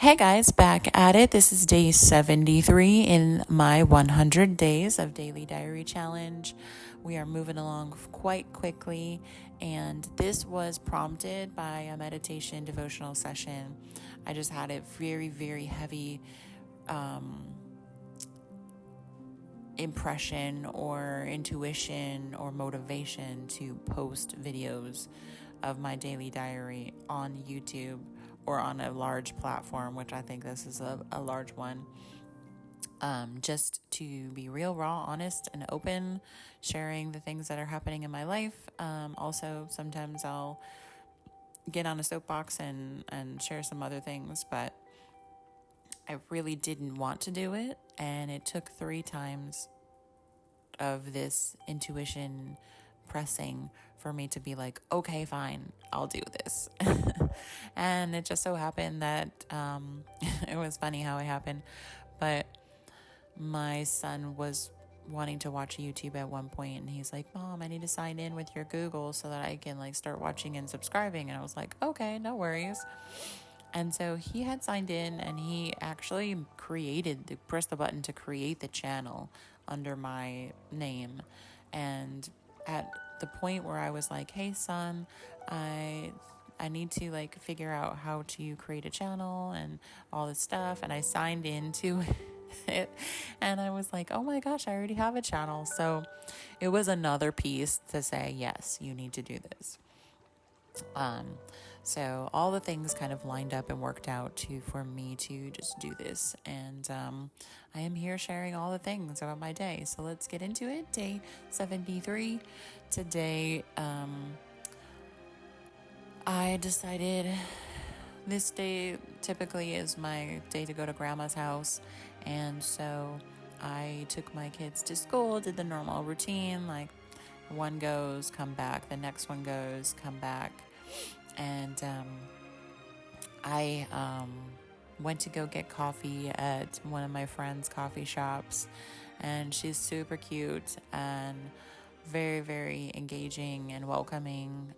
Hey guys, back at it. This is day 73 in my 100 days of daily diary challenge. We are moving along quite quickly, and this was prompted by a meditation devotional session. I just had a very, very heavy impression or intuition or motivation to post videos of my daily diary on YouTube or on a large platform, which I think this is a large one. Just to be real, raw, honest, and open, sharing the things that are happening in my life. Also, sometimes I'll get on a soapbox and share some other things, but I really didn't want to do it. And it took 3 times of this intuition pressing for me to be like, okay, fine, I'll do this. And it just so happened that it was funny how it happened, but my son was wanting to watch YouTube at one point, and he's like, Mom, I need to sign in with your Google so that I can start watching and subscribing. And I was like, okay, no worries. And so he had signed in, and he actually pressed the button to create the channel under my name. And at the point where I was like, hey son, I need to figure out how to create a channel and all this stuff. And I signed into it, and I was like, oh my gosh, I already have a channel. So it was another piece to say, yes, you need to do this. So all the things kind of lined up and worked out for me to just do this. And I am here sharing all the things about my day. So let's get into it. Day 73. Today, I decided this day typically is my day to go to grandma's house. And so I took my kids to school, did the normal routine, like one goes, come back, the next one goes, come back. And I went to go get coffee at one of my friend's coffee shops, and she's super cute and very, very engaging and welcoming.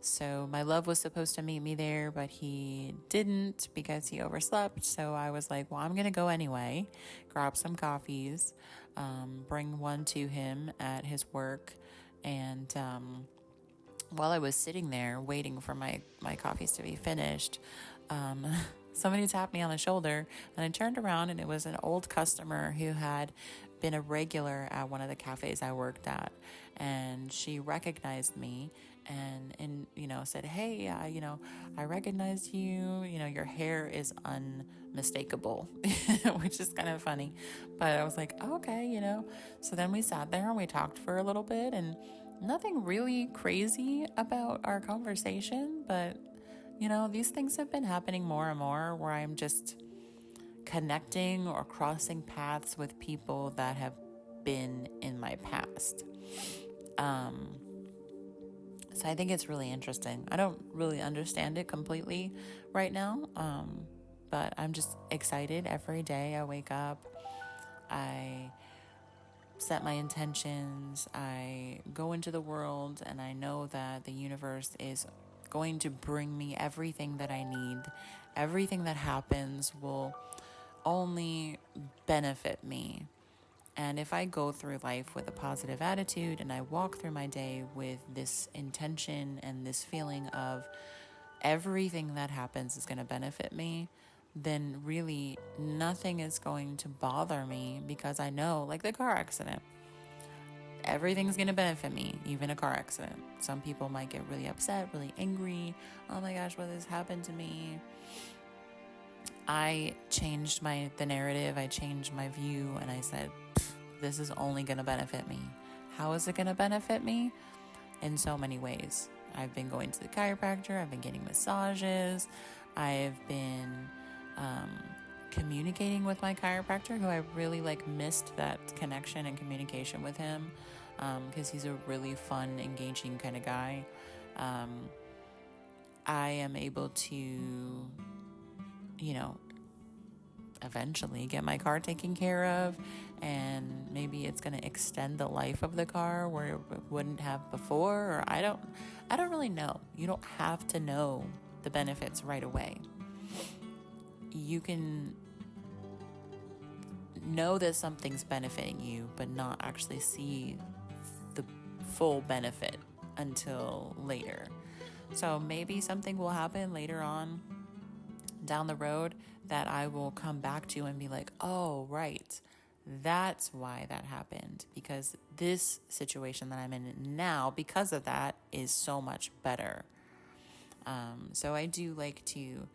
So my love was supposed to meet me there, but he didn't because he overslept. So I was like, well, I'm going to go anyway, grab some coffees, bring one to him at his work. And while I was sitting there waiting for my coffees to be finished, somebody tapped me on the shoulder, and I turned around, and it was an old customer who had been a regular at one of the cafes I worked at. And she recognized me and said, hey, I recognized you. Your hair is unmistakable, which is kind of funny. But I was like, oh, okay, So then we sat there and we talked for a little bit, and nothing really crazy about our conversation, but these things have been happening more and more where I'm just connecting or crossing paths with people that have been in my past. So I think it's really interesting. I don't really understand it completely right now, but I'm just excited every day. I wake up, I set my intentions, I go into the world, and I know that the universe is going to bring me everything that I need. Everything that happens will only benefit me. And if I go through life with a positive attitude and I walk through my day with this intention and this feeling of everything that happens is going to benefit me, then really nothing is going to bother me, because I know, like the car accident, everything's going to benefit me, even a car accident. Some people might get really upset, really angry. Oh my gosh, what has happened to me? I changed the narrative. I changed my view, and I said, this is only going to benefit me. How is it going to benefit me? In so many ways. I've been going to the chiropractor. I've been getting massages. I've been communicating with my chiropractor, who I really missed that connection and communication with him, because he's a really fun, engaging kind of guy. I am able to, eventually get my car taken care of, and maybe it's going to extend the life of the car where it wouldn't have before, or I don't really know. You don't have to know the benefits right away. you can know that something's benefiting you, but not actually see the full benefit until later. So maybe something will happen later on down the road that I will come back to and be like, oh, right, that's why that happened. Because this situation that I'm in now, because of that, is so much better. So I do like to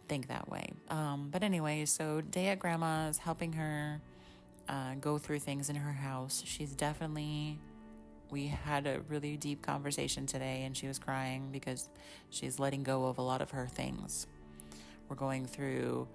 think that way. But anyway, so day at grandma's, helping her go through things in her house. We had a really deep conversation today, and she was crying because she's letting go of a lot of her things. We're going through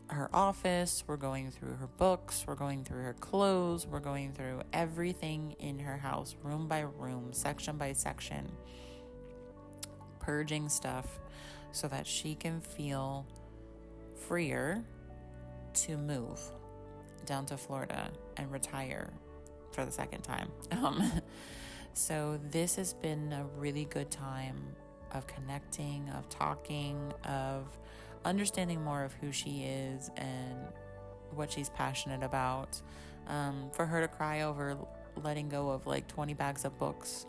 her office, we're going through her books, we're going through her clothes, we're going through everything in her house, room by room, section by section, purging stuff so that she can feel freer to move down to Florida and retire for the second time. So this has been a really good time of connecting, of talking, of understanding more of who she is and what she's passionate about. For her to cry over letting go of like 20 bags of books,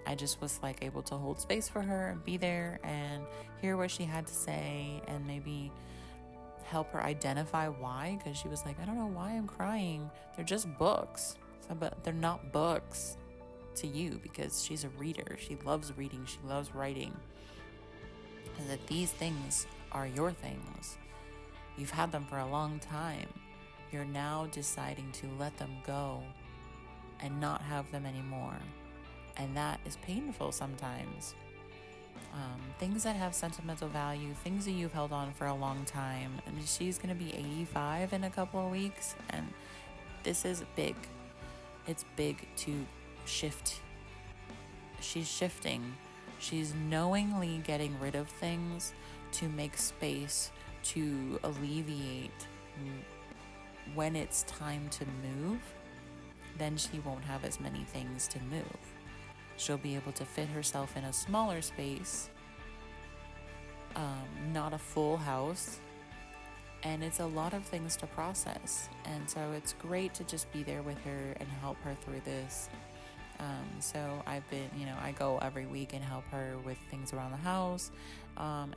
I just was like able to hold space for her and be there and hear what she had to say and maybe help her identify why, because she was like, I don't know why I'm crying. They're just books. But they're not books to you because she's a reader. She loves reading. She loves writing. And that these things are your things. You've had them for a long time. You're now deciding to let them go and not have them anymore. And that is painful sometimes. Things that have sentimental value, things that you've held on for a long time. And she's going to be 85 in a couple of weeks. And this is big. It's big to shift. She's shifting. She's knowingly getting rid of things to make space to alleviate when it's time to move. Then she won't have as many things to move. She'll be able to fit herself in a smaller space, not a full house. And it's a lot of things to process. And so it's great to just be there with her and help her through this. So I've been, I go every week and help her with things around the house,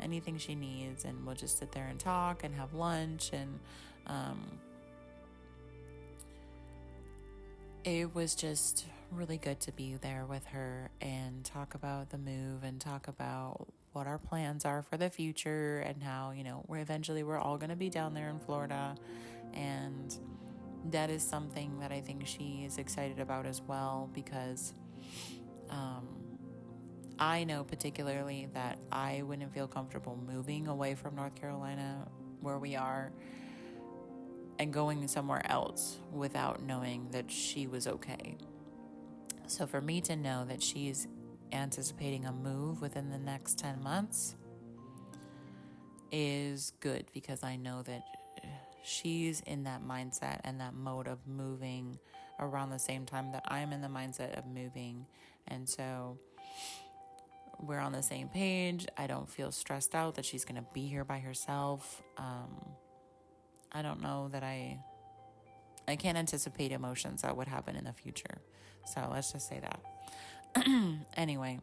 anything she needs. And we'll just sit there and talk and have lunch. And it was just really good to be there with her and talk about the move and talk about what our plans are for the future and how, we're all going to be down there in Florida. And that is something that I think she is excited about as well, because I know particularly that I wouldn't feel comfortable moving away from North Carolina where we are and going somewhere else without knowing that she was okay. So for me to know that she's anticipating a move within the next 10 months is good, because I know that she's in that mindset and that mode of moving around the same time that I'm in the mindset of moving. And so we're on the same page. I don't feel stressed out that she's going to be here by herself. I don't know that I can't anticipate emotions that would happen in the future. So let's just say that. Anyway,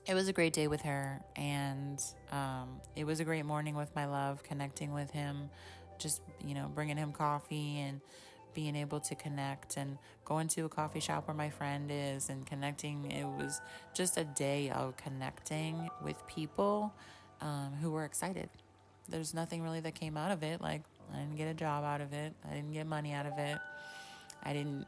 it was a great day with her, and it was a great morning with my love, connecting with him, just, bringing him coffee and being able to connect and going to a coffee shop where my friend is and connecting. It was just a day of connecting with people who were excited. There's nothing really that came out of it. Like, I didn't get a job out of it. I didn't get money out of it. I didn't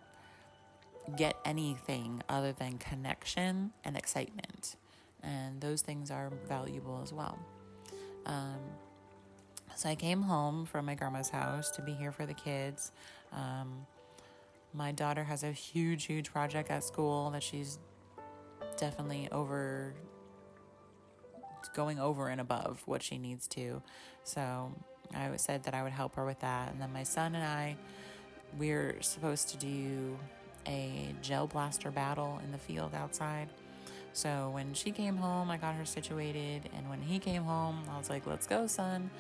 get anything other than connection and excitement. And those things are valuable as well. So I came home from my grandma's house to be here for the kids. My daughter has a huge project at school that she's definitely going over and above what she needs to. So I said that I would help her with that. And then my son and we're supposed to do a gel blaster battle in the field outside. So when she came home, I got her situated. And when he came home, I was like, let's go, son.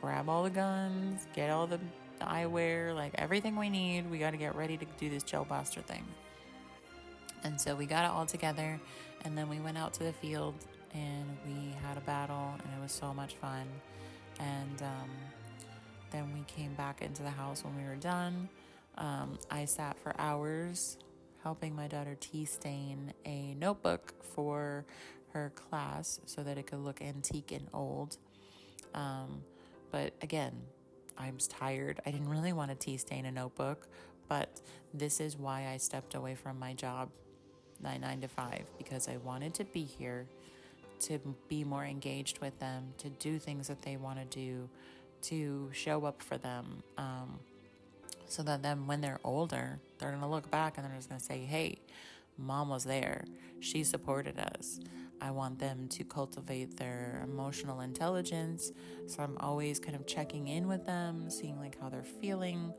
grab all the guns, get all the eyewear, like everything we need. We got to get ready to do this gel blaster thing. And so we got it all together, and then we went out to the field and we had a battle, and it was so much fun. And then we came back into the house when we were done. I sat for hours helping my daughter tea stain a notebook for her class so that it could look antique and old. But again, I was tired. I didn't really want to tea stain a notebook, but this is why I stepped away from my job, 9 to 5, because I wanted to be here, to be more engaged with them, to do things that they want to do, to show up for them, so that then when they're older, they're going to look back and they're just going to say, hey, mom was there. She supported us. I want them to cultivate their emotional intelligence. So I'm always kind of checking in with them, seeing like how they're feeling,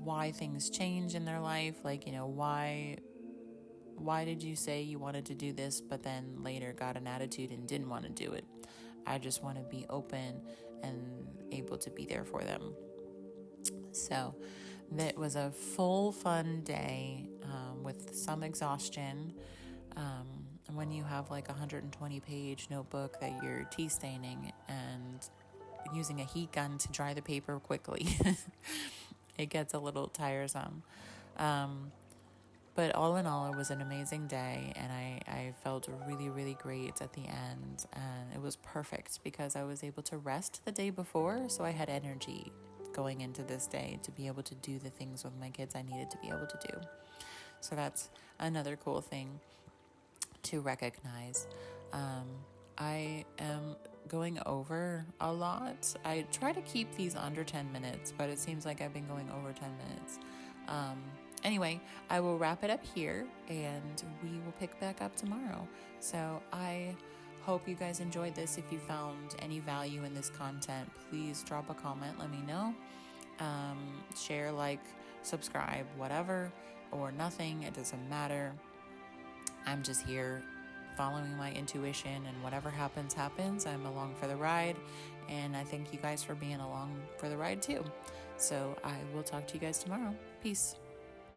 why things change in their life. Like, why did you say you wanted to do this, but then later got an attitude and didn't want to do it? I just want to be open and able to be there for them. So that was a full fun day with some exhaustion. And when you have like a 120-page notebook that you're tea staining and using a heat gun to dry the paper quickly, it gets a little tiresome. But all in all, it was an amazing day, and I felt really, really great at the end. And it was perfect because I was able to rest the day before, so I had energy going into this day to be able to do the things with my kids I needed to be able to do. So that's another cool thing to recognize. I am going over a lot. I try to keep these under 10 minutes, but it seems like I've been going over 10 minutes. Anyway, I will wrap it up here, and we will pick back up tomorrow. So I hope you guys enjoyed this. If you found any value in this content, please drop a comment. Let me know. Share, like, subscribe, whatever, or nothing. It doesn't matter. I'm just here following my intuition, and whatever happens, happens. I'm along for the ride, and I thank you guys for being along for the ride too. So I will talk to you guys tomorrow. Peace.